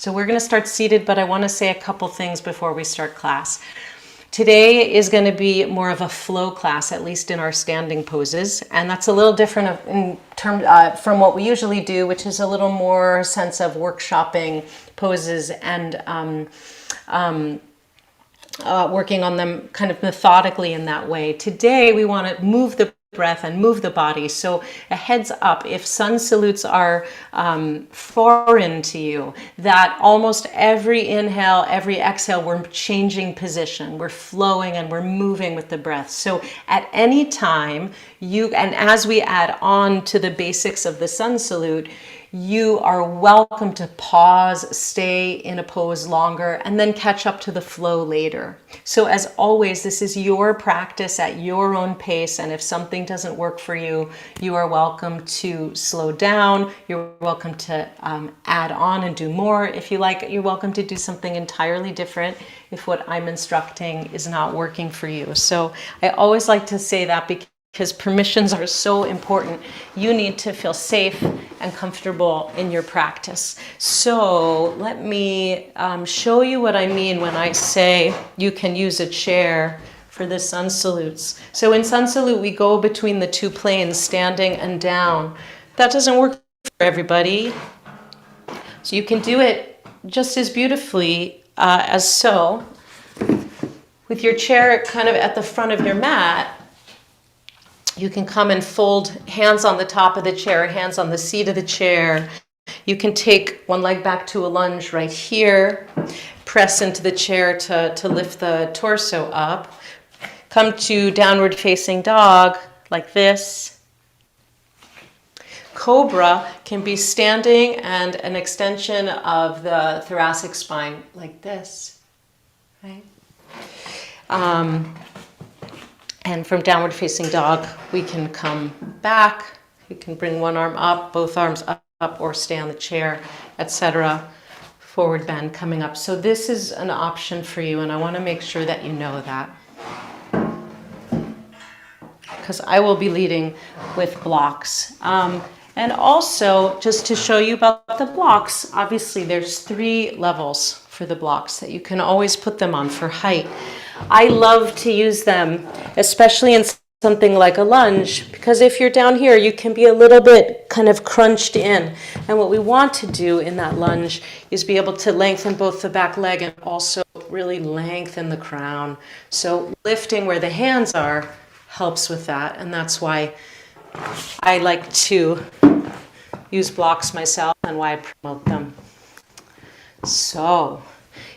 So we're going to start seated, but I want to say a couple things before we start class. Today is going to be more of a flow class, at least in our standing poses, and that's a little different in terms from what we usually do, which is a little more sense of workshopping poses and working on them kind of methodically in that way. Today we want to move the breath and move the body. So a heads up, if sun salutes are foreign to you, that almost every inhale, every exhale, we're changing position, we're flowing and we're moving with the breath. So at any time, and as we add on to the basics of the sun salute, you are welcome to pause, stay in a pose longer, and then catch up to the flow later. So as always, this is your practice at your own pace, and if something doesn't work for you, you are welcome to slow down. You're welcome to add on and do more. If you like, you're welcome to do something entirely different if what I'm instructing is not working for you. So I always like to say that because permissions are so important. You need to feel safe and comfortable in your practice. So let me show you what I mean when I say you can use a chair for the sun salutes. So in sun salute, we go between the two planes, standing and down. That doesn't work for everybody. So you can do it just as beautifully as so. With your chair kind of at the front of your mat, you can come and fold hands on the top of the chair, hands on the seat of the chair. You can take one leg back to a lunge right here, press into the chair to lift the torso up. Come to downward facing dog like this. Cobra can be standing and an extension of the thoracic spine like this, right? And from downward facing dog, we can come back. You can bring one arm up, both arms up, or stay on the chair, etc. Forward bend coming up. So this is an option for you, and I want to make sure that you know that. Because I will be leading with blocks. And also, just to show you about the blocks, obviously there's 3 levels for the blocks that you can always put them on for height. I love to use them, especially in something like a lunge, because if you're down here, you can be a little bit kind of crunched in. And what we want to do in that lunge is be able to lengthen both the back leg and also really lengthen the crown. So lifting where the hands are helps with that, and that's why I like to use blocks myself and why I promote them. So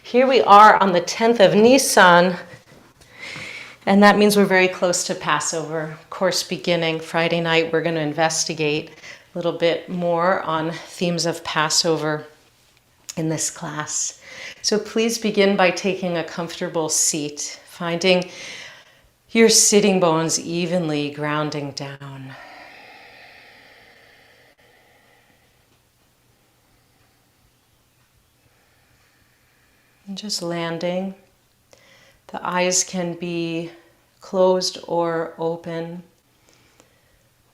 here we are on the 10th of Nisan, and that means we're very close to Passover. Course beginning Friday night, we're going to investigate a little bit more on themes of Passover in this class. So please begin by taking a comfortable seat, finding your sitting bones evenly grounding down. And just landing. The eyes can be closed or open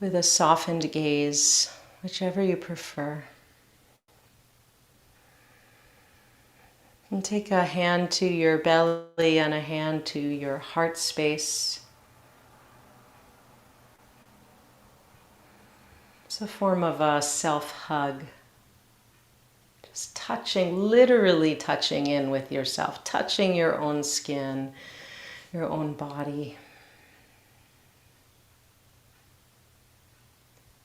with a softened gaze, whichever you prefer. And take a hand to your belly and a hand to your heart space. It's a form of a self-hug. Just touching, literally touching in with yourself, touching your own skin, your own body.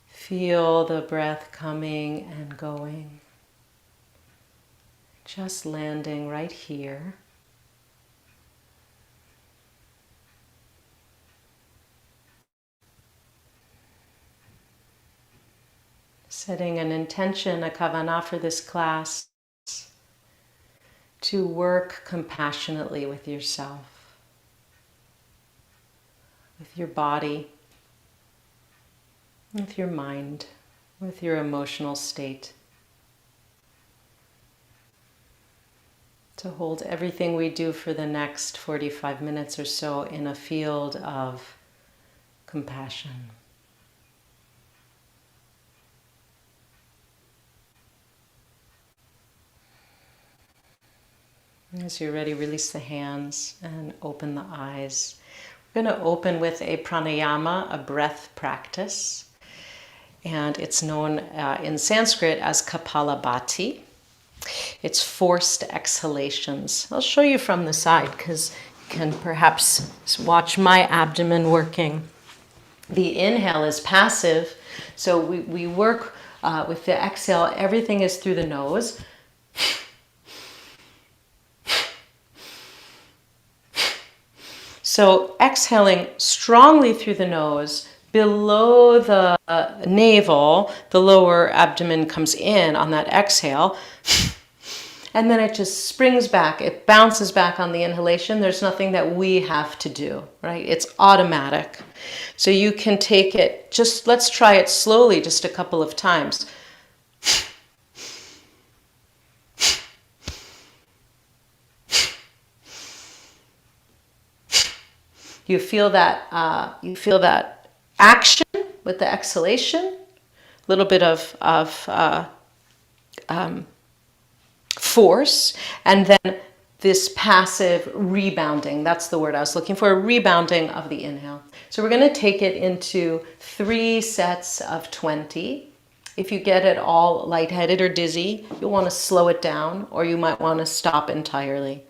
Feel the breath coming and going. Just landing right here. Setting an intention, a kavanah for this class, to work compassionately with yourself, with your body, with your mind, with your emotional state. To hold everything we do for the next 45 minutes or so in a field of compassion. As you're ready, release the hands and open the eyes. We're going to open with a pranayama, a breath practice. And it's known in Sanskrit as Kapalabhati. It's forced exhalations. I'll show you from the side because you can perhaps watch my abdomen working. The inhale is passive, so we work with the exhale. Everything is through the nose. So exhaling strongly through the nose, below the navel, the lower abdomen comes in on that exhale. And then it just springs back. It bounces back on the inhalation. There's nothing that we have to do, right? It's automatic. So you can take it, just let's try it slowly just a couple of times. You feel that action with the exhalation, a little bit of force, and then this passive rebounding. That's the word I was looking for, rebounding of the inhale. So we're going to take it into 3 sets of 20. If you get at all lightheaded or dizzy, you'll want to slow it down, or you might want to stop entirely.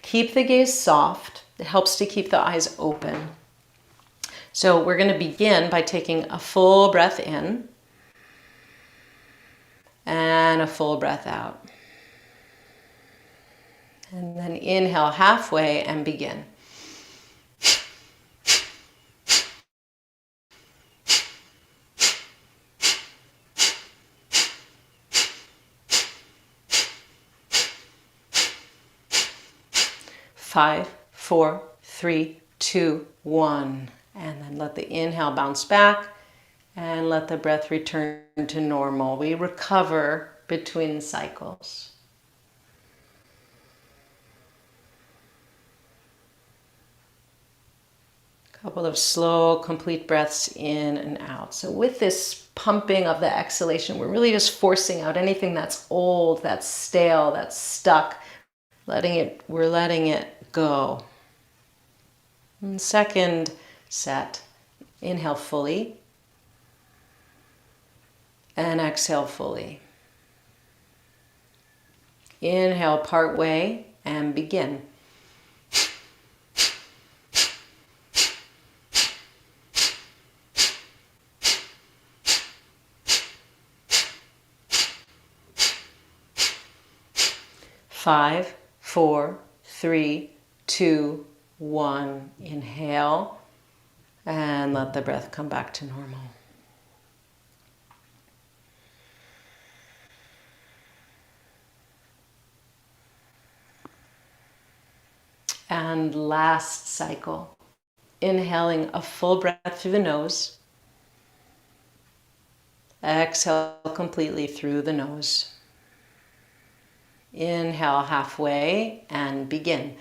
Keep the gaze soft. It helps to keep the eyes open. So we're going to begin by taking a full breath in and a full breath out. And then inhale halfway and begin. Five, 4, 3, 2, 1. And then let the inhale bounce back and let the breath return to normal. We recover between cycles. Couple of slow, complete breaths in and out. So with this pumping of the exhalation, we're really just forcing out anything that's old, that's stale, that's stuck. We're letting it go. And second set, inhale fully and exhale fully. Inhale part way and begin. Five, 4, 3, 2, 1. Inhale and let the breath come back to normal. And last cycle, inhaling a full breath through the nose. Exhale completely through the nose. Inhale halfway and begin.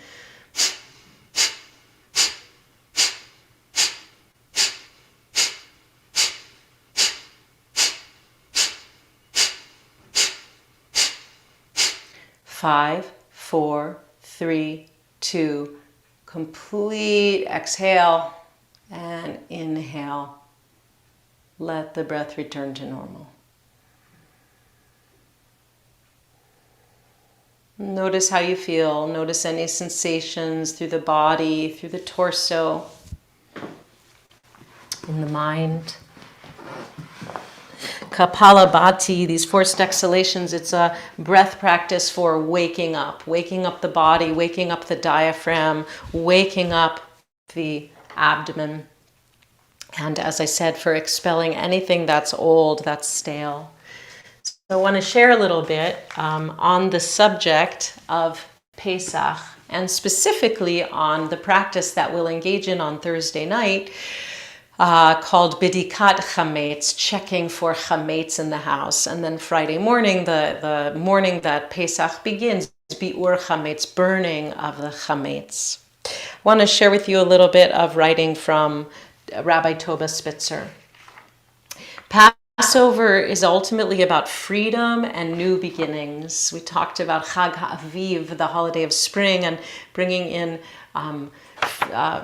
Five, 4, 3, 2, complete exhale and inhale. Let the breath return to normal. Notice how you feel. Notice any sensations through the body, through the torso, in the mind. Kapalabhati, these forced exhalations, it's a breath practice for waking up the body, waking up the diaphragm, waking up the abdomen. And as I said, for expelling anything that's old, that's stale. So I want to share a little bit on the subject of Pesach, and specifically on the practice that we'll engage in on Thursday night, called Bidikat Chametz, checking for Chametz in the house. And then Friday morning, the morning that Pesach begins, Bi'ur Chametz, burning of the Chametz. I want to share with you a little bit of writing from Rabbi Toba Spitzer. Passover is ultimately about freedom and new beginnings. We talked about Chag HaAviv, the holiday of spring, and bringing in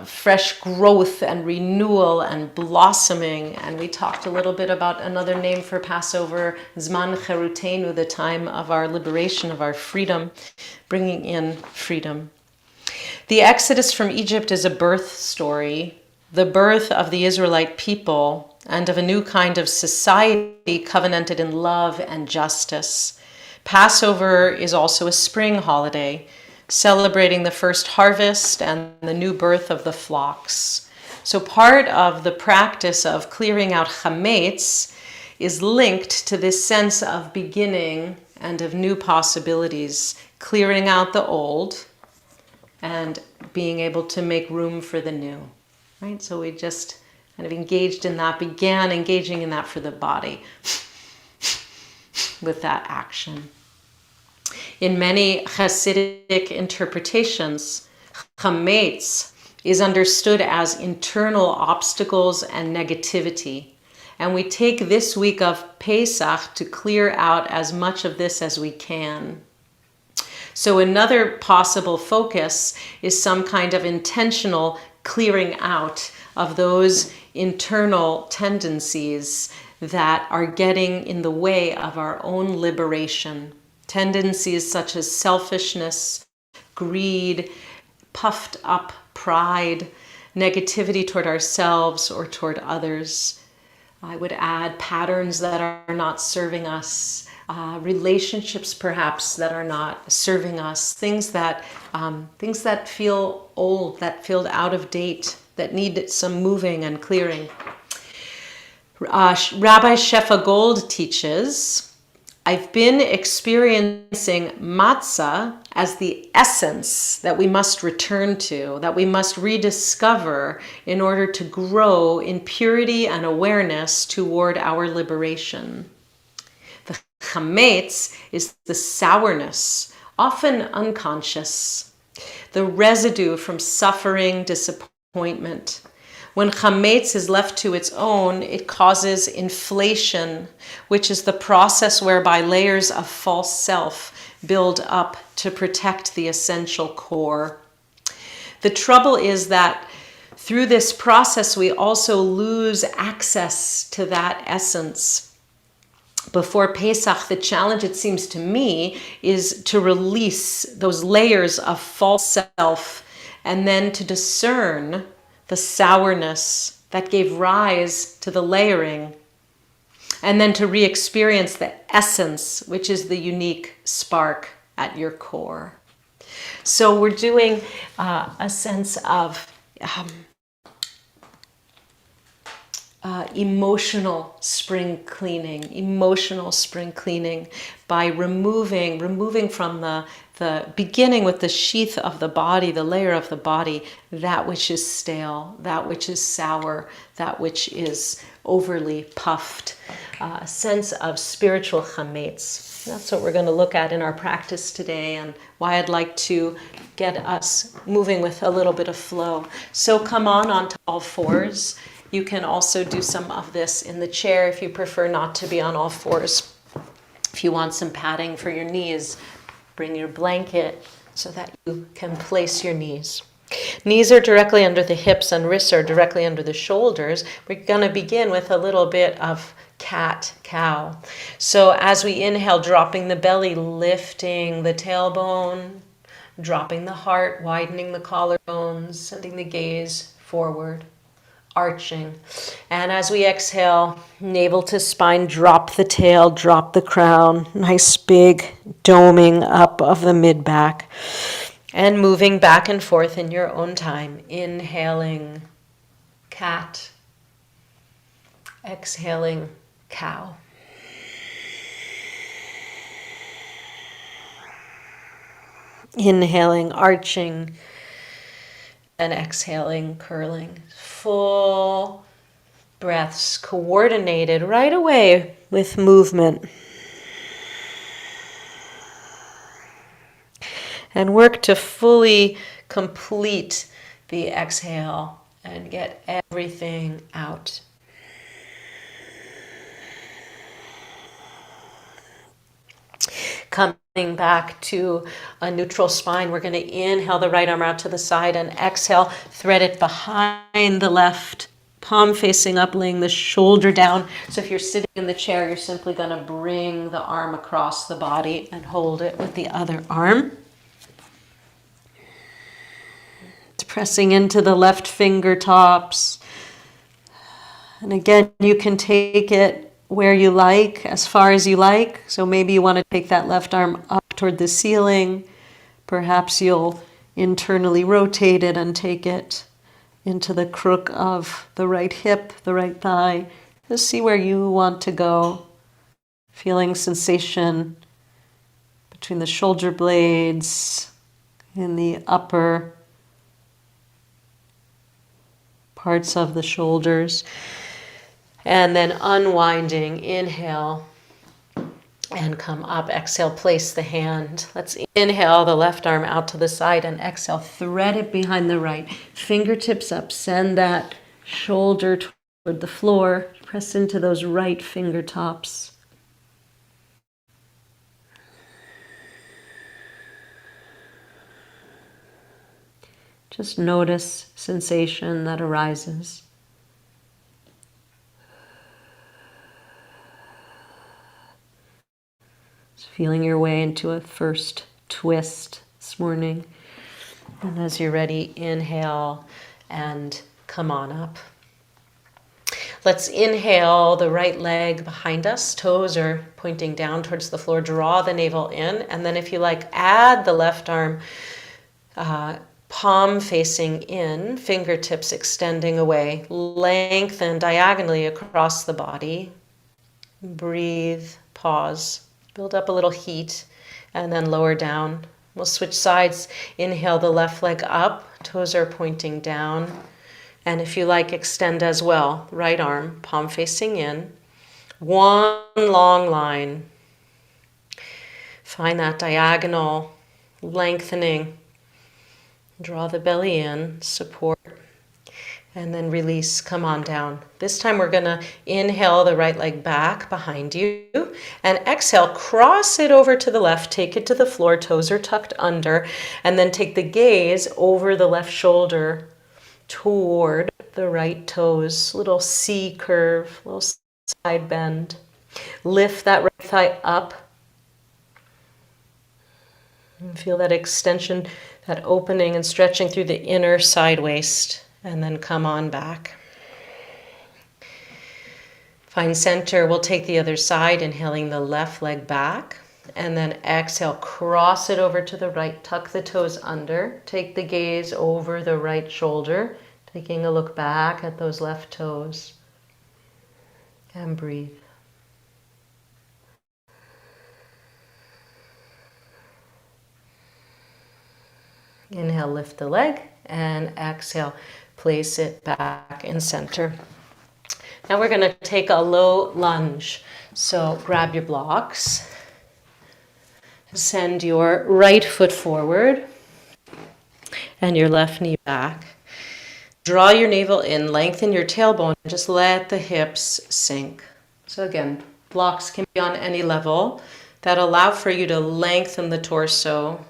fresh growth and renewal and blossoming. And we talked a little bit about another name for Passover, Zman Cherutenu, the time of our liberation, of our freedom, bringing in freedom. The Exodus from Egypt is a birth story, the birth of the Israelite people and of a new kind of society covenanted in love and justice. Passover is also a spring holiday, celebrating the first harvest and the new birth of the flocks. So part of the practice of clearing out chametz is linked to this sense of beginning and of new possibilities, clearing out the old and being able to make room for the new, right? So we just kind of engaged in that, began engaging in that for the body with that action. In many Hasidic interpretations, chametz is understood as internal obstacles and negativity. And we take this week of Pesach to clear out as much of this as we can. So another possible focus is some kind of intentional clearing out of those internal tendencies that are getting in the way of our own liberation. Tendencies such as selfishness, greed, puffed up pride, negativity toward ourselves or toward others. I would add patterns that are not serving us, relationships perhaps that are not serving us, things that feel old, that feel out of date, that need some moving and clearing. Rabbi Shefa Gold teaches, I've been experiencing matzah as the essence that we must return to, that we must rediscover in order to grow in purity and awareness toward our liberation. The chametz is the sourness, often unconscious, the residue from suffering, disappointment. When chametz is left to its own, it causes inflation, which is the process whereby layers of false self build up to protect the essential core. The trouble is that through this process, we also lose access to that essence. Before Pesach, the challenge, it seems to me, is to release those layers of false self and then to discern the sourness that gave rise to the layering, and then to re-experience the essence, which is the unique spark at your core. So we're doing a sense of emotional spring cleaning by removing from the beginning with the sheath of the body, the layer of the body, that which is stale, that which is sour, that which is overly puffed, a sense of spiritual chametz. That's what we're going to look at in our practice today, and why I'd like to get us moving with a little bit of flow. So come on to all fours. You can also do some of this in the chair if you prefer not to be on all fours. If you want some padding for your knees, bring your blanket so that you can place your knees. Knees are directly under the hips and wrists are directly under the shoulders. We're going to begin with a little bit of cat-cow. So as we inhale, dropping the belly, lifting the tailbone, dropping the heart, widening the collarbones, sending the gaze forward, arching. And as we exhale, navel to spine, drop the tail, drop the crown, nice big doming up of the mid-back, and moving back and forth in your own time. Inhaling cat, exhaling cow. Inhaling, arching, and exhaling, curling. Full breaths, coordinated right away with movement. And work to fully complete the exhale and get everything out. Coming back to a neutral spine, we're going to inhale the right arm out to the side and exhale, thread it behind the left, palm facing up, laying the shoulder down. So if you're sitting in the chair, you're simply going to bring the arm across the body and hold it with the other arm. Pressing into the left fingertips. And again, you can take it where you like, as far as you like. So maybe you want to take that left arm up toward the ceiling. Perhaps you'll internally rotate it and take it into the crook of the right hip, the right thigh. Just see where you want to go. Feeling sensation between the shoulder blades in the upper parts of the shoulders. And then unwinding, inhale and come up. Exhale, place the hand. Let's inhale the left arm out to the side and exhale, thread it behind the right. Fingertips up, send that shoulder toward the floor. Press into those right fingertips. Just notice sensation that arises. Feeling your way into a first twist this morning. And as you're ready, inhale and come on up. Let's inhale the right leg behind us. Toes are pointing down towards the floor. Draw the navel in. And then if you like, add the left arm, palm facing in, fingertips extending away. Lengthen diagonally across the body. Breathe, pause. Build up a little heat and then lower down. We'll switch sides. Inhale the left leg up, toes are pointing down. And if you like, extend as well. Right arm, palm facing in. One long line. Find that diagonal lengthening. Draw the belly in, support. And then release, come on down. This time we're going to inhale the right leg back behind you and exhale, cross it over to the left, take it to the floor, toes are tucked under, and then take the gaze over the left shoulder toward the right toes, little C curve, little side bend. Lift that right thigh up and feel that extension, that opening and stretching through the inner side waist. And then come on back. Find center. We'll take the other side, inhaling the left leg back. And then exhale, cross it over to the right. Tuck the toes under. Take the gaze over the right shoulder. Taking a look back at those left toes. And breathe. Inhale, lift the leg. And exhale. Place it back in center. Now we're going to take a low lunge. So grab your blocks. Send your right foot forward and your left knee back. Draw your navel in, lengthen your tailbone, and just let the hips sink. So again, blocks can be on any level that allow for you to lengthen the torso.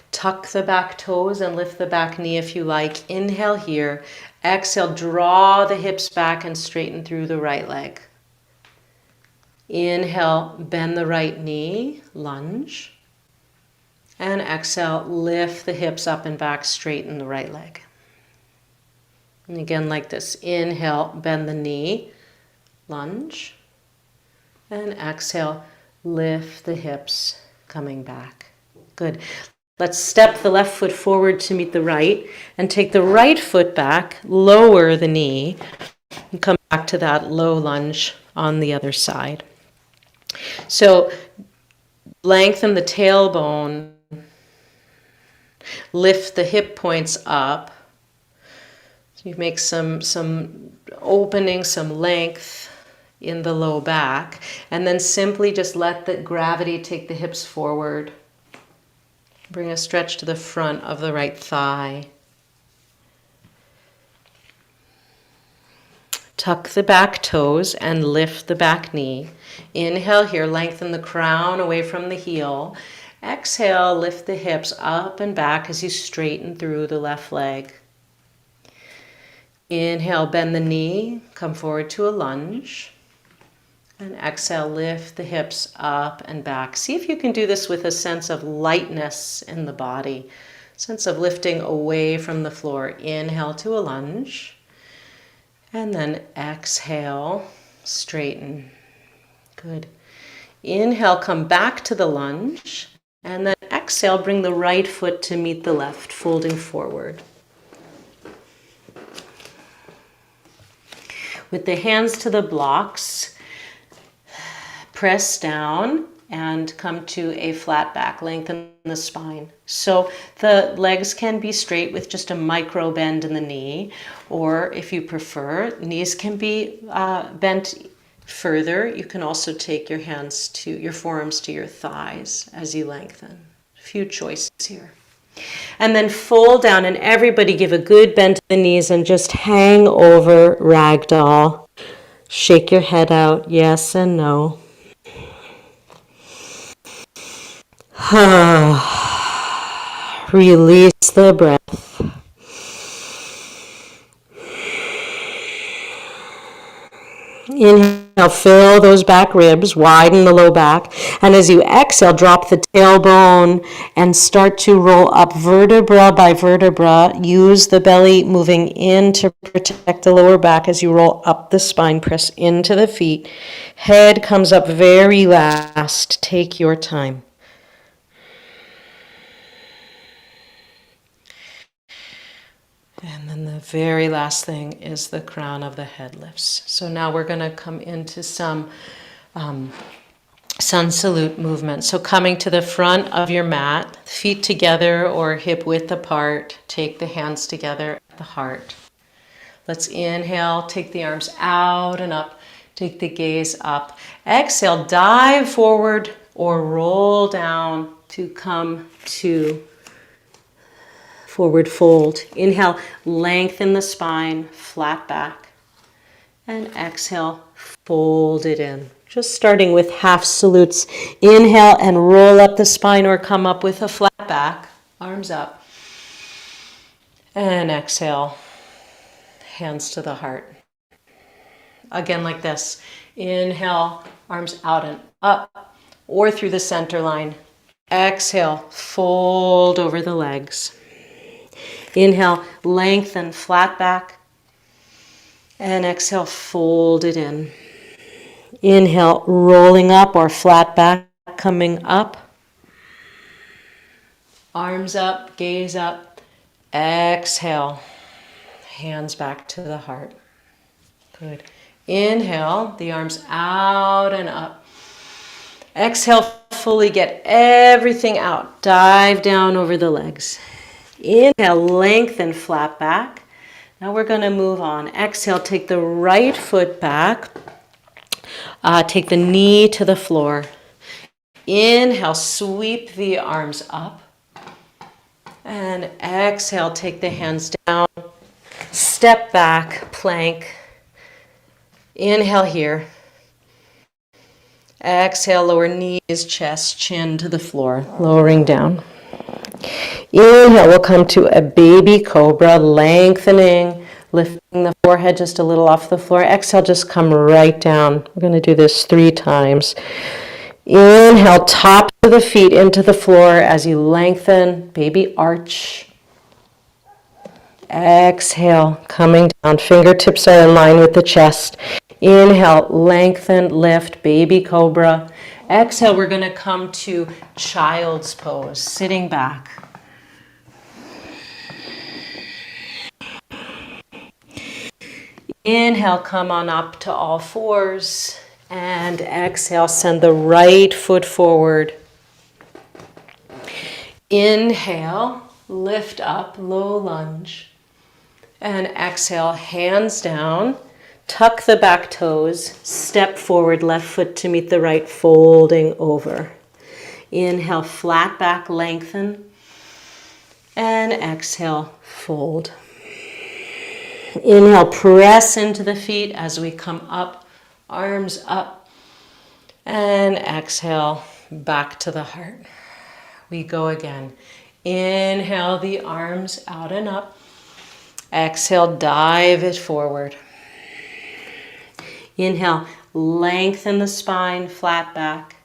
Tuck the back toes and lift the back knee if you like. Inhale here. Exhale, draw the hips back and straighten through the right leg. Inhale, bend the right knee, lunge. And exhale, lift the hips up and back, straighten the right leg. And again like this. Inhale, bend the knee, lunge. And exhale, lift the hips, coming back. Good. Let's step the left foot forward to meet the right and take the right foot back, lower the knee, and come back to that low lunge on the other side. So lengthen the tailbone, lift the hip points up. So you make some opening, some length in the low back, and then simply just let the gravity take the hips forward. Bring a stretch to the front of the right thigh. tuck the back toes and lift the back knee. Inhale here, lengthen the crown away from the heel. Exhale, lift the hips up and back as you straighten through the left leg. Inhale, bend the knee, come forward to a lunge. And exhale, lift the hips up and back. See if you can do this with a sense of lightness in the body, sense of lifting away from the floor. Inhale to a lunge. And then exhale, straighten. Good. Inhale, come back to the lunge. And then exhale, bring the right foot to meet the left, folding forward. With the hands to the blocks, press down and come to a flat back, lengthen the spine. So the legs can be straight with just a micro bend in the knee, or if you prefer, knees can be bent further. You can also take your hands to your forearms to your thighs as you lengthen. A few choices here. And then fold down, and everybody give a good bend to the knees and just hang over ragdoll. Shake your head out, yes and no. Release the breath. Inhale, fill those back ribs, widen the low back. And as you exhale, drop the tailbone and start to roll up vertebra by vertebra. Use the belly moving in to protect the lower back as you roll up the spine. Press into the feet. Head comes up very last. Take your time. And then the very last thing is the crown of the head lifts. So now we're going to come into some sun salute movement. So coming to the front of your mat, feet together or hip width apart, take the hands together at the heart. Let's inhale, take the arms out and up, take the gaze up. Exhale, dive forward or roll down to come to forward fold. Inhale, lengthen the spine, flat back. And exhale, fold it in. Just starting with half salutes. Inhale and roll up the spine or come up with a flat back. Arms up. And exhale, hands to the heart. Again like this. Inhale, arms out and up or through the center line. Exhale, fold over the legs. Inhale, lengthen, flat back. And exhale, fold it in. Inhale, rolling up or flat back, coming up. Arms up, gaze up. Exhale, hands back to the heart. Good. Inhale, the arms out and up. Exhale, fully get everything out. Dive down over the legs. Inhale, lengthen, flat back. Now we're going to move on. Exhale, take the right foot back. Take the knee to the floor. Inhale, sweep the arms up. And exhale, take the hands down. Step back, plank. Inhale here. Exhale, lower knees, chest, chin to the floor, lowering down. Inhale, we'll come to a baby cobra, lengthening, lifting the forehead just a little off the floor. Exhale, just come right down. We're going to do this 3 times. Inhale, top of the feet into the floor as you lengthen, baby arch. Exhale, coming down, fingertips are in line with the chest. Inhale, lengthen, lift, baby cobra. Exhale, we're going to come to child's pose, sitting back. Inhale, come on up to all fours. And exhale, send the right foot forward. Inhale, lift up, low lunge. And exhale, hands down. Tuck the back toes. Step forward, left foot to meet the right, folding over. Inhale, flat back, lengthen. And exhale, fold. Inhale, press into the feet as we come up, arms up. And exhale, back to the heart. We go again. Inhale the arms out and up. Exhale, dive it forward. Inhale, lengthen the spine, flat back.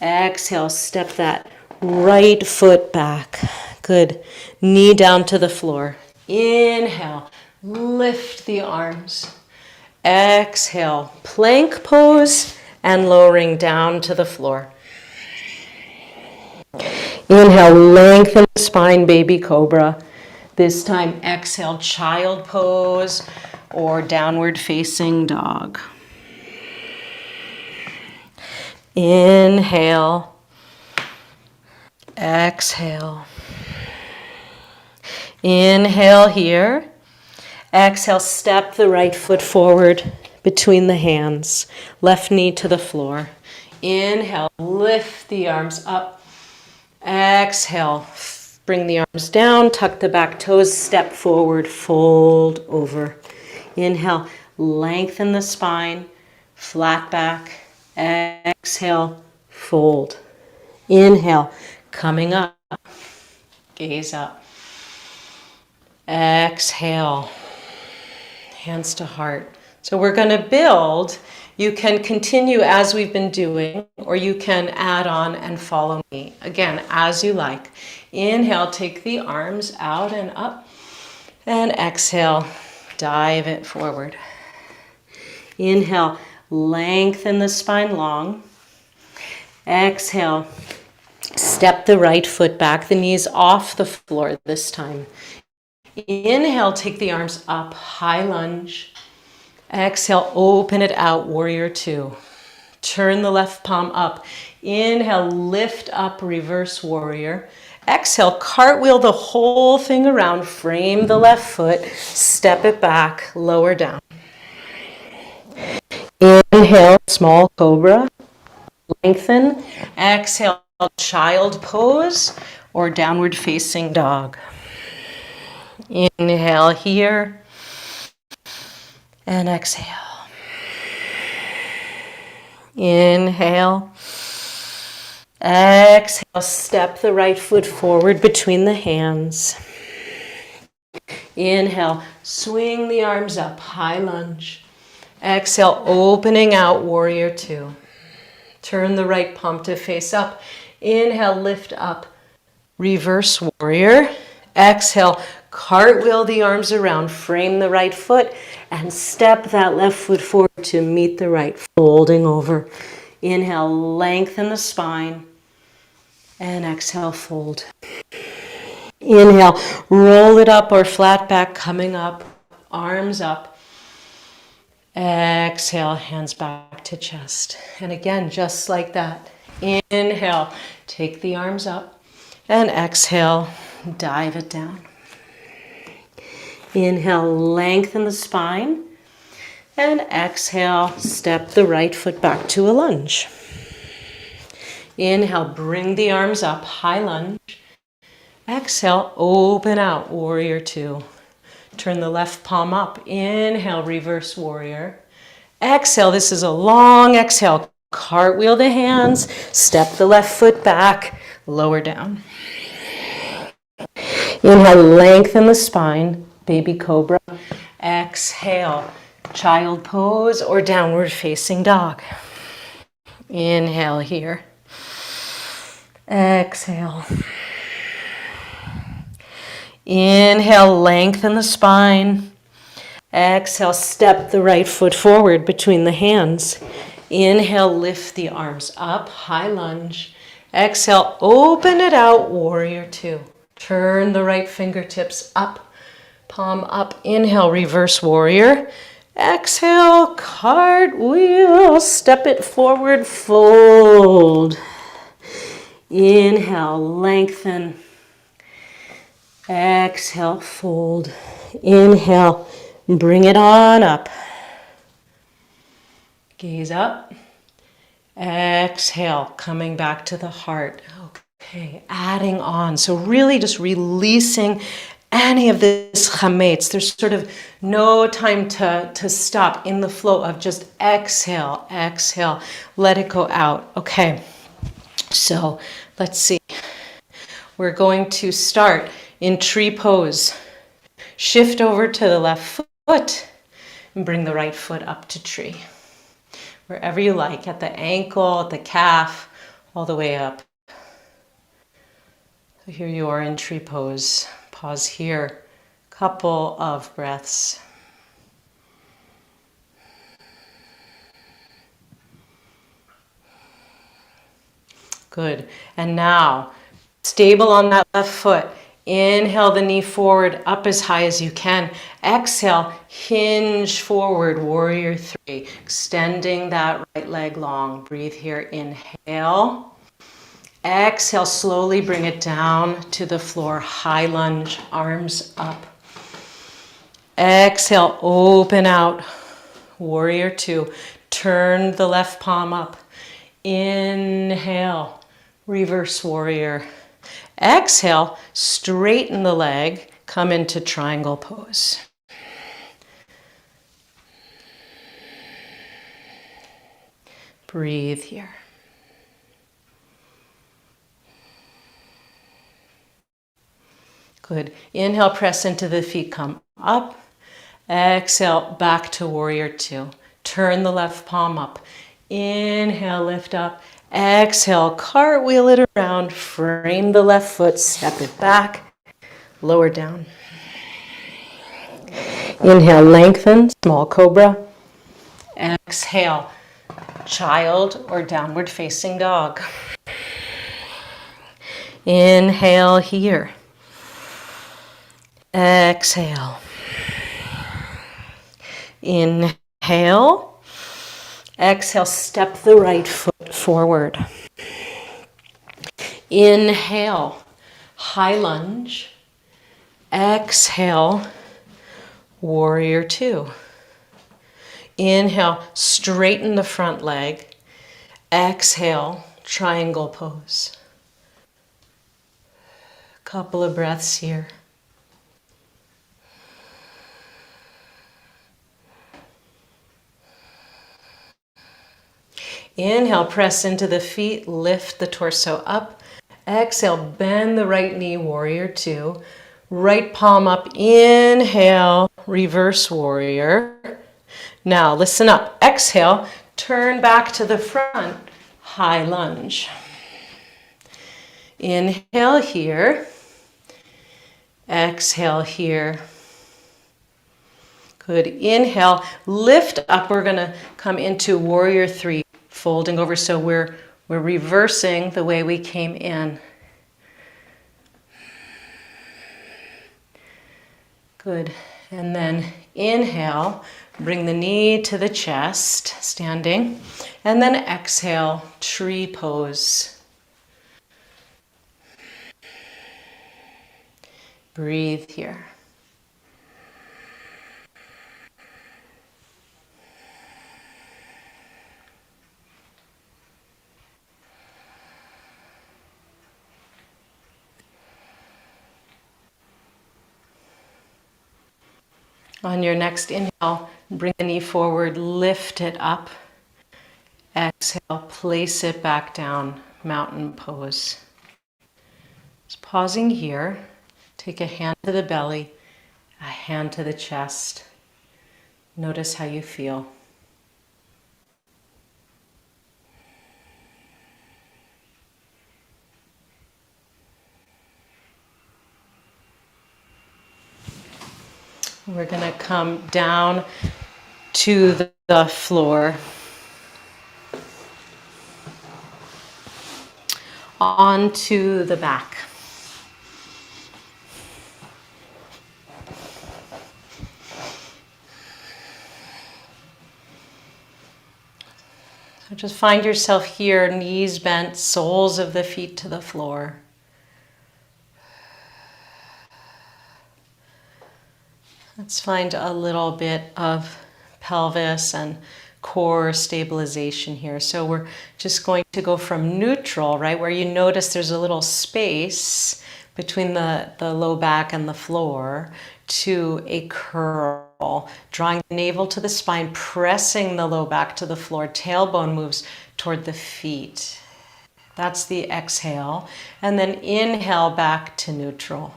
Exhale, step that right foot back. Good. Knee down to the floor. Inhale, lift the arms. Exhale, plank pose and lowering down to the floor. Inhale, lengthen the spine, baby cobra. This time, exhale, child pose or downward facing dog. Inhale, exhale. Inhale here. Exhale, step the right foot forward between the hands. Left knee to the floor. Inhale, lift the arms up. Exhale, bring the arms down, tuck the back toes, step forward, fold over. Inhale, lengthen the spine, flat back. Exhale, fold. Inhale, coming up, gaze up. Exhale, hands to heart. So we're going to build. You can continue as we've been doing, or you can add on and follow me. Again, as you like. Inhale, take the arms out and up. And exhale, dive it forward. Inhale, lengthen the spine long. Exhale, step the right foot back, the knees off the floor this time. Inhale, take the arms up, high lunge. Exhale, open it out, warrior two. Turn the left palm up. Inhale, lift up, reverse warrior. Exhale, cartwheel the whole thing around, frame the left foot, step it back, lower down. Inhale, small cobra, lengthen. Exhale, child pose or downward facing dog. Inhale here and exhale. Inhale. Exhale, step the right foot forward between the hands. Inhale, swing the arms up, high lunge. Exhale, opening out, warrior two. Turn the right palm to face up. Inhale, lift up, reverse warrior. Exhale, cartwheel the arms around, frame the right foot, and step that left foot forward to meet the right, folding over. Inhale, lengthen the spine, and exhale, fold. Inhale, roll it up or flat back, coming up, arms up. Exhale, hands back to chest. And again, just like that. Inhale, take the arms up, and exhale, dive it down. Inhale, lengthen the spine, and exhale, step the right foot back to a lunge. Inhale, bring the arms up, high lunge. Exhale, open out, warrior two. Turn the left palm up. Inhale, reverse warrior. Exhale, this is a long exhale. Cartwheel the hands, step the left foot back, lower down. Inhale, lengthen the spine, baby cobra. Exhale, child pose or downward facing dog. Inhale here. Exhale. Inhale, lengthen the spine. Exhale, step the right foot forward between the hands. Inhale, lift the arms up, high lunge. Exhale, open it out, warrior two. Turn the right fingertips up, palm up. Inhale, reverse warrior. Exhale, cartwheel, step it forward, fold. Inhale, lengthen. Exhale, fold. Inhale, bring it on up. Gaze up. Exhale, coming back to the heart. Okay, adding on. So really just releasing any of this chametz. There's sort of no time to stop in the flow of just exhale, exhale, let it go out. Okay, so let's see. We're going to start in tree pose. Shift over to the left foot and bring the right foot up to tree. Wherever you like, at the ankle, at the calf, all the way up. So here you are in tree pose. Pause here. Couple of breaths. Good. And now, stable on that left foot. Inhale the knee forward, up as high as you can. Exhale, hinge forward, warrior three. Extending that right leg long. Breathe here, inhale. Exhale, slowly bring it down to the floor. High lunge, arms up. Exhale, open out. Warrior two. Turn the left palm up. Inhale, reverse warrior. Exhale, straighten the leg, come into triangle pose. Breathe here. Good. Inhale, press into the feet, come up. Exhale, back to warrior two. Turn the left palm up. Inhale, lift up. Exhale, cartwheel it around, frame the left foot, step it back, lower down. Inhale, lengthen, small cobra. Exhale, child or downward facing dog. Inhale here. Exhale. Inhale. Exhale, step the right foot forward. Inhale, high lunge. Exhale, warrior two. Inhale, straighten the front leg. Exhale, triangle pose. Couple of breaths here. Inhale, press into the feet, lift the torso up. Exhale, bend the right knee, warrior two. Right palm up, inhale, reverse warrior. Now listen up, exhale, turn back to the front, high lunge. Inhale here, exhale here. Good, inhale, lift up, we're gonna come into warrior three. Folding over, so we're reversing the way we came in. Good. And then inhale, bring the knee to the chest, standing. And then exhale, tree pose. Breathe here. On your next inhale, bring the knee forward, lift it up. Exhale, place it back down, mountain pose. Just pausing here, take a hand to the belly, a hand to the chest. Notice how you feel. We're going to come down to the floor, onto the back. So just find yourself here, knees bent, soles of the feet to the floor. Let's find a little bit of pelvis and core stabilization here. So we're just going to go from neutral, right, where you notice there's a little space between the low back and the floor to a curl, drawing the navel to the spine, pressing the low back to the floor, tailbone moves toward the feet. That's the exhale. And then inhale back to neutral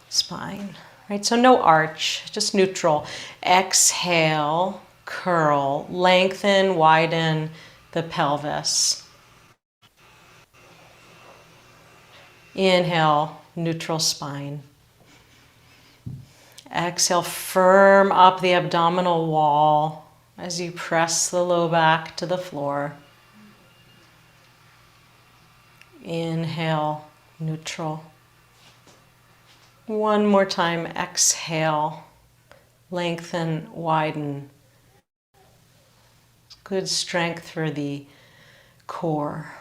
spine, right? So no arch, just neutral. Exhale, curl, lengthen, widen the pelvis. Inhale, neutral spine. Exhale, firm up the abdominal wall as you press the low back to the floor. Inhale, neutral. One more time, exhale, lengthen, widen. Good strength for the core.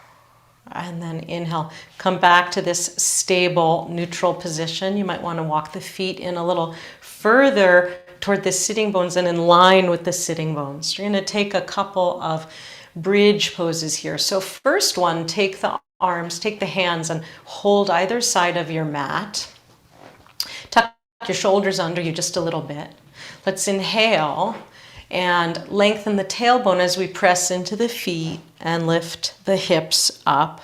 And then inhale, come back to this stable, neutral position. You might want to walk the feet in a little further toward the sitting bones and in line with the sitting bones. You're going to take a couple of bridge poses here. So first one, take the arms, take the hands and hold either side of your mat. Tuck your shoulders under you just a little bit. Let's inhale and lengthen the tailbone as we press into the feet and lift the hips up.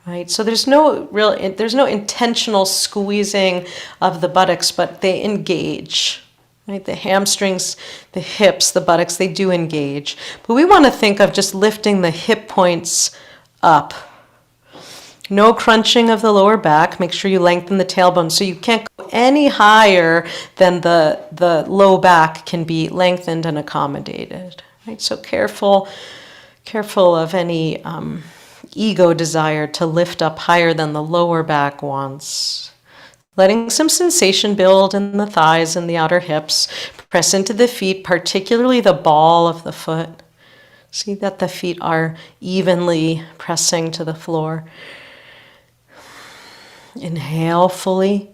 Right? So there's no intentional squeezing of the buttocks, but they engage. Right? The hamstrings, the hips, the buttocks, they do engage. But we want to think of just lifting the hip points up. No crunching of the lower back. Make sure you lengthen the tailbone so you can't go any higher than the low back can be lengthened and accommodated. Right? So careful of any ego desire to lift up higher than the lower back wants. Letting some sensation build in the thighs and the outer hips. Press into the feet, particularly the ball of the foot. See that the feet are evenly pressing to the floor. Inhale fully,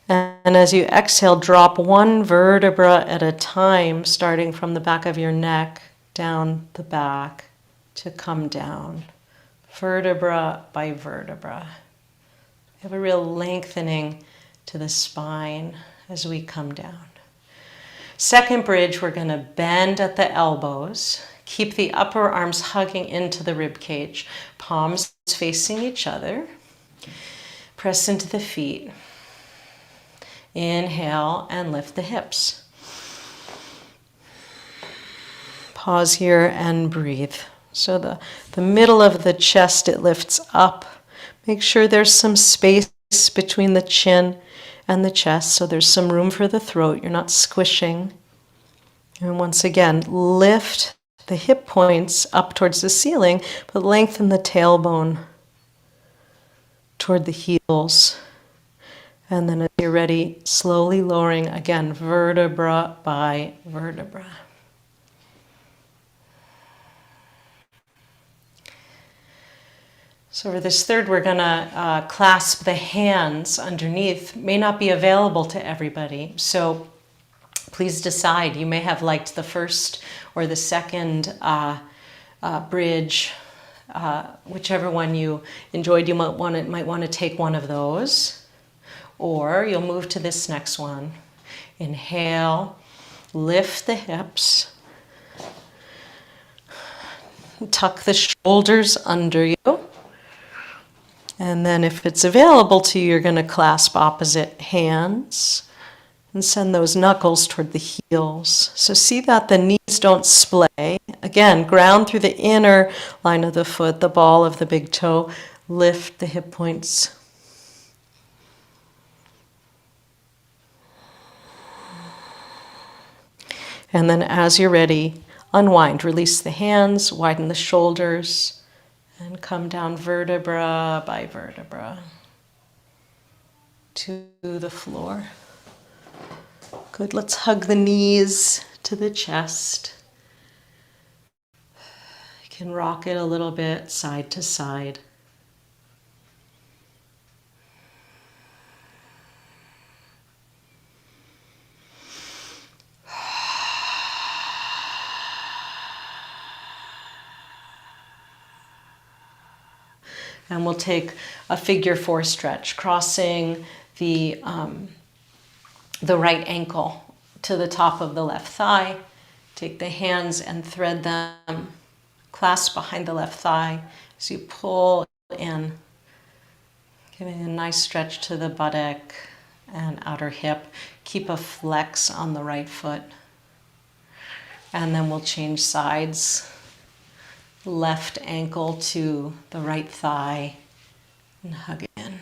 and as you exhale, drop one vertebra at a time, starting from the back of your neck down the back to come down, vertebra by vertebra. We have a real lengthening to the spine as we come down. Second bridge, we're going to bend at the elbows. Keep the upper arms hugging into the rib cage, palms facing each other. Press into the feet. Inhale and lift the hips. Pause here and breathe. So the middle of the chest, it lifts up. Make sure there's some space between the chin and the chest, so there's some room for the throat. You're not squishing. And once again, lift the hip points up towards the ceiling, but lengthen the tailbone toward the heels. And then as you're ready, slowly lowering again, vertebra by vertebra. So for this third, we're going to clasp the hands underneath. May not be available to everybody, so please decide. You may have liked the first or the second bridge. Whichever one you enjoyed, you might want to take one of those, or you'll move to this next one. Inhale, lift the hips, tuck the shoulders under you, and then if it's available to you, you're going to clasp opposite hands and send those knuckles toward the heels. So see that the knees don't splay. Again, ground through the inner line of the foot, the ball of the big toe. Lift the hip points. And then as you're ready, unwind. Release the hands, widen the shoulders, and come down vertebra by vertebra to the floor. Good, let's hug the knees to the chest. You can rock it a little bit side to side. And we'll take a figure 4 stretch, crossing the right ankle to the top of the left thigh. Take the hands and thread them, clasp behind the left thigh as you pull in, giving a nice stretch to the buttock and outer hip. Keep a flex on the right foot. And then we'll change sides. Left ankle to the right thigh and hug it in.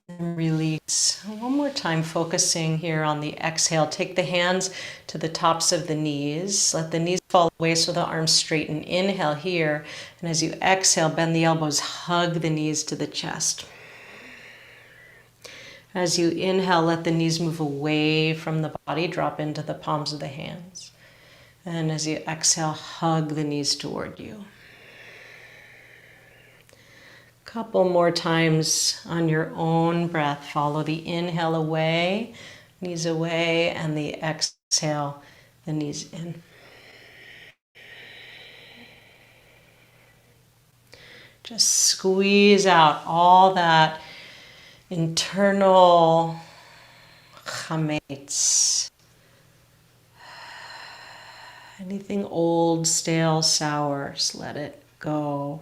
And release. One more time, focusing here on the exhale. Take the hands to the tops of the knees. Let the knees fall away so the arms straighten. Inhale here. And as you exhale, bend the elbows, hug the knees to the chest. As you inhale, let the knees move away from the body, drop into the palms of the hands. And as you exhale, hug the knees toward you. Couple more times on your own breath. Follow the inhale away, knees away, and the exhale, the knees in. Just squeeze out all that internal chametz. Anything old, stale, sour, just let it go.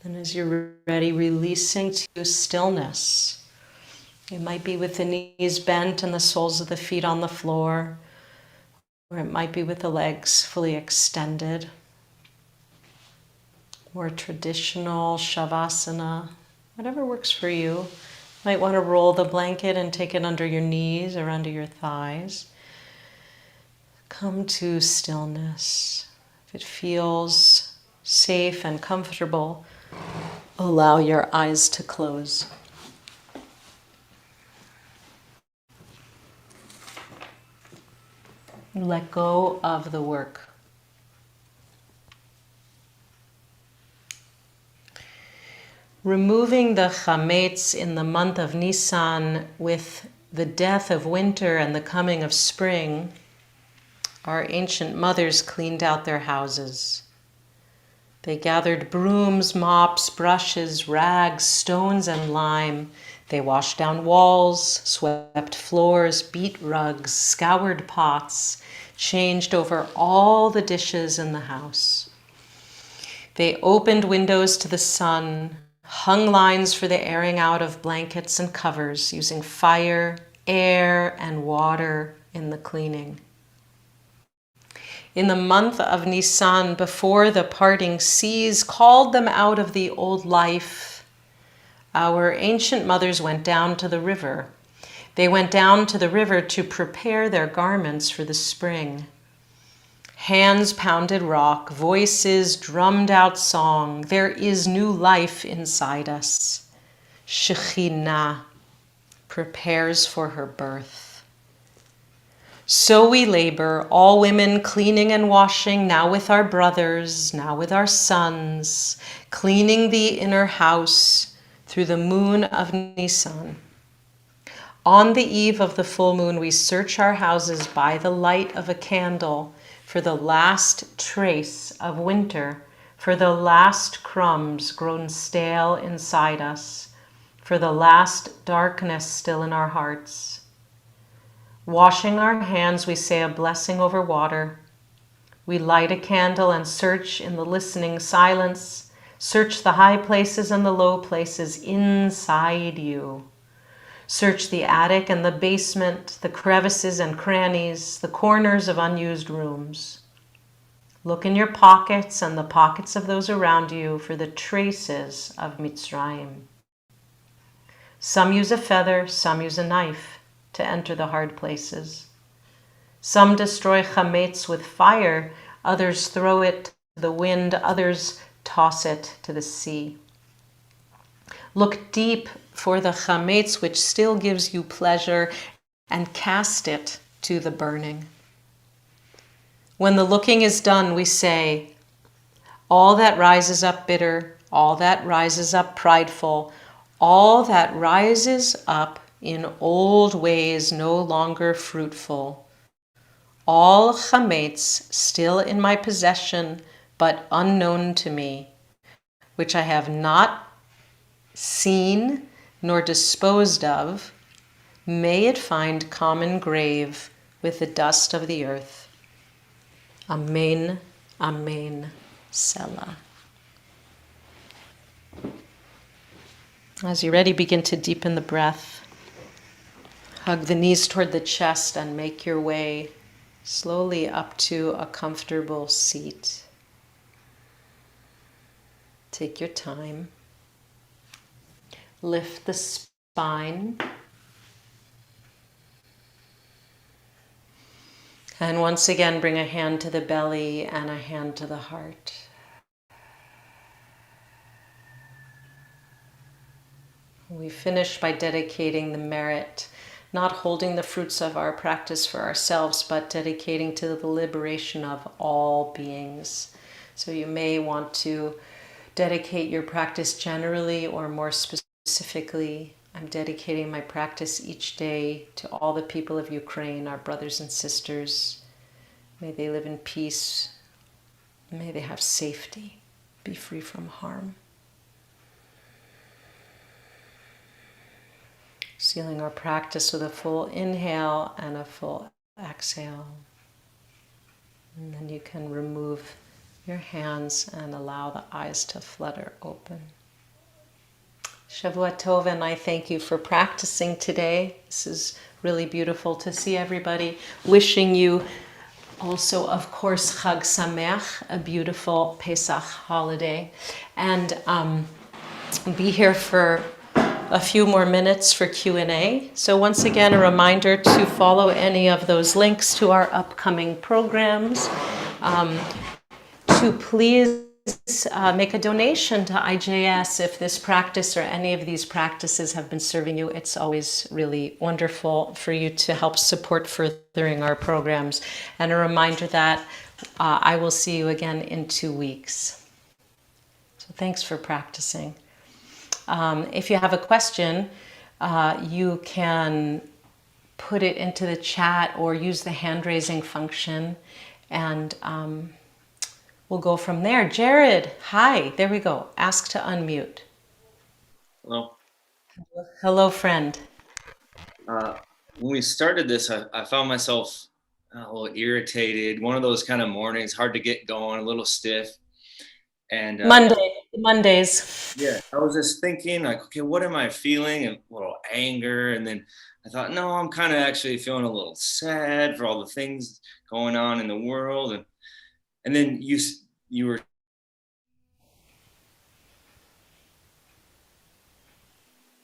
And as you're ready, releasing to stillness. It might be with the knees bent and the soles of the feet on the floor, or it might be with the legs fully extended. More traditional shavasana, whatever works for you. You might want to roll the blanket and take it under your knees or under your thighs. Come to stillness. If it feels safe and comfortable, allow your eyes to close. Let go of the work. Removing the chametz in the month of Nisan with the death of winter and the coming of spring, our ancient mothers cleaned out their houses. They gathered brooms, mops, brushes, rags, stones, and lime. They washed down walls, swept floors, beat rugs, scoured pots, changed over all the dishes in the house. They opened windows to the sun, hung lines for the airing out of blankets and covers, using fire, air, and water in the cleaning. In the month of Nisan, before the parting seas called them out of the old life, our ancient mothers went down to the river. They went down to the river to prepare their garments for the spring. Hands pounded rock, voices drummed out song. There is new life inside us. Shekhinah prepares for her birth. So we labor, all women cleaning and washing, now with our brothers, now with our sons, cleaning the inner house through the moon of Nisan. On the eve of the full moon, we search our houses by the light of a candle for the last trace of winter, for the last crumbs grown stale inside us, for the last darkness still in our hearts. Washing our hands, we say a blessing over water. We light a candle and search in the listening silence, search the high places and the low places inside you. Search the attic and the basement, the crevices and crannies, the corners of unused rooms. Look in your pockets and the pockets of those around you for the traces of Mitzrayim. Some use a feather, some use a knife to enter the hard places. Some destroy chametz with fire, others throw it to the wind, others toss it to the sea. Look deep for the chametz which still gives you pleasure and cast it to the burning. When the looking is done, we say, all that rises up bitter, all that rises up prideful, all that rises up in old ways no longer fruitful. All chametz still in my possession, but unknown to me, which I have not seen nor disposed of, may it find common grave with the dust of the earth. Amen, amen, Selah. As you're ready, begin to deepen the breath. Hug the knees toward the chest and make your way slowly up to a comfortable seat. Take your time. Lift the spine. And once again, bring a hand to the belly and a hand to the heart. We finish by dedicating the merit, not holding the fruits of our practice for ourselves, but dedicating to the liberation of all beings. So you may want to dedicate your practice generally or more specifically. I'm dedicating my practice each day to all the people of Ukraine, our brothers and sisters. May they live in peace. May they have safety, be free from harm. Sealing our practice with a full inhale and a full exhale. And then you can remove your hands and allow the eyes to flutter open. Shavua Tov, and I thank you for practicing today. This is really beautiful to see everybody. Wishing you also, of course, Chag Sameach, a beautiful Pesach holiday. And be here for a few more minutes for Q&A. So once again, a reminder to follow any of those links to our upcoming programs. To please make a donation to IJS if this practice or any of these practices have been serving you. It's always really wonderful for you to help support furthering our programs. And a reminder that I will see you again in 2 weeks. So thanks for practicing. If you have a question, you can put it into the chat or use the hand raising function, and we'll go from there. Jared, hi, there we go. Ask to unmute. Hello. Hello, friend. When we started this, I found myself a little irritated. One of those kind of mornings, hard to get going, a little stiff. And Mondays. yeah, I was just thinking, like, okay, what am I feeling? And a little anger. And then I thought, no, I'm kind of actually feeling a little sad for all the things going on in the world. And then you were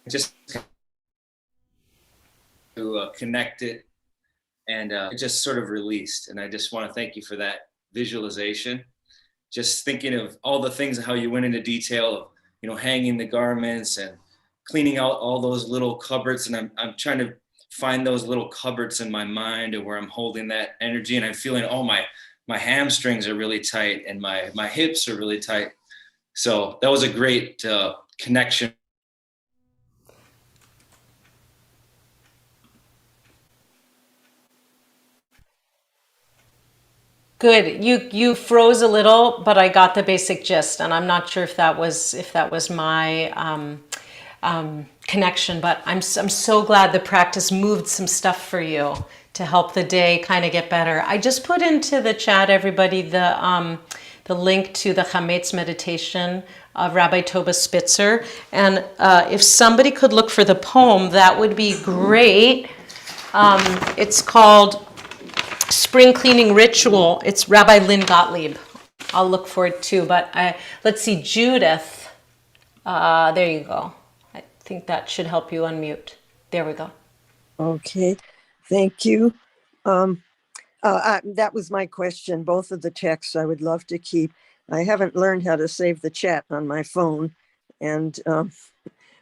just to connect it, and it just sort of released. And I just want to thank you for that visualization. Just thinking of all the things, how you went into detail of, hanging the garments and cleaning out all those little cupboards. And I'm trying to find those little cupboards in my mind and where I'm holding that energy. And I'm feeling, oh, my hamstrings are really tight and my hips are really tight. So that was a great connection. Good. You froze a little, but I got the basic gist, and I'm not sure if that was my connection. But I'm so glad the practice moved some stuff for you to help the day kind of get better. I just put into the chat, everybody, the link to the Chametz meditation of Rabbi Toba Spitzer, and if somebody could look for the poem, that would be great. It's called Spring Cleaning Ritual. It's Rabbi Lynn Gottlieb. I'll look for it too, but let's see, Judith. There you go. I think that should help you unmute. There we go. Okay, thank you. That was my question. Both of the texts I would love to keep. I haven't learned how to save the chat on my phone, and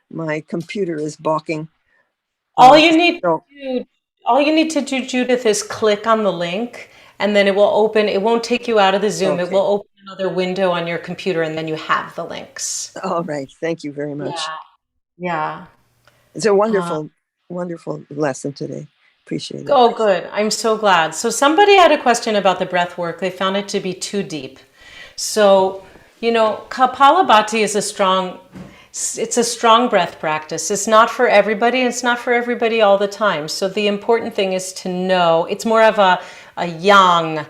my computer is balking. All you need to do, Judith, is click on the link, and then it will open. It won't take you out of the Zoom. Okay. It will open another window on your computer, and then you have the links. All right. Thank you very much. Yeah. It's a wonderful wonderful lesson today. Appreciate it. Oh, good. I'm so glad. So somebody had a question about the breath work. They found it to be too deep. So, Kapalabhati is it's a strong breath practice. It's not for everybody. It's not for everybody all the time. So the important thing is to know it's more of a yang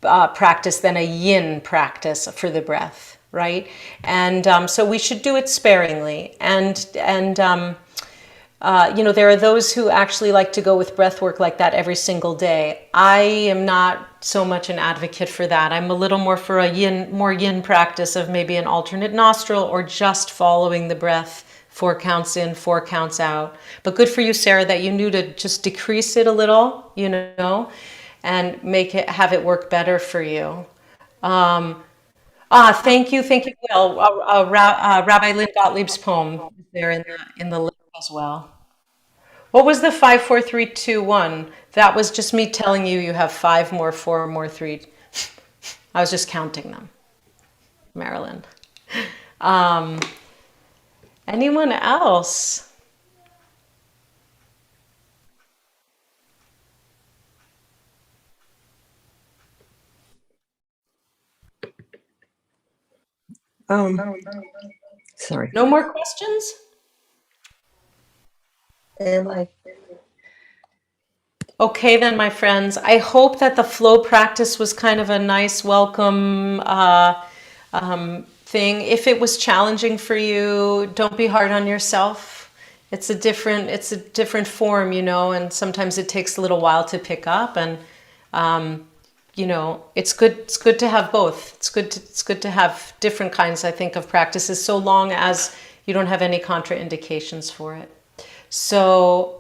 practice than a yin practice for the breath, right? And so we should do it sparingly. And there are those who actually like to go with breath work like that every single day. I am not so much an advocate for that. I'm a little more for a more yin practice of maybe an alternate nostril or just following the breath, 4 counts in, 4 counts out. But good for you, Sarah, that you knew to just decrease it a little, and have it work better for you. Thank you, Will. Rabbi Lynn Gottlieb's poem is there in the link as well. What was the 5, 4, 3, 2, 1? That was just me telling you have 5 more, 4 more, 3. I was just counting them, Marilyn. Anyone else? Sorry. No more questions? Okay then, my friends. I hope that the flow practice was kind of a nice welcome thing. If it was challenging for you, don't be hard on yourself. It's a different form, and sometimes it takes a little while to pick up. And it's good to have both. It's good to have different kinds, I think, of practices, so long as you don't have any contraindications for it. So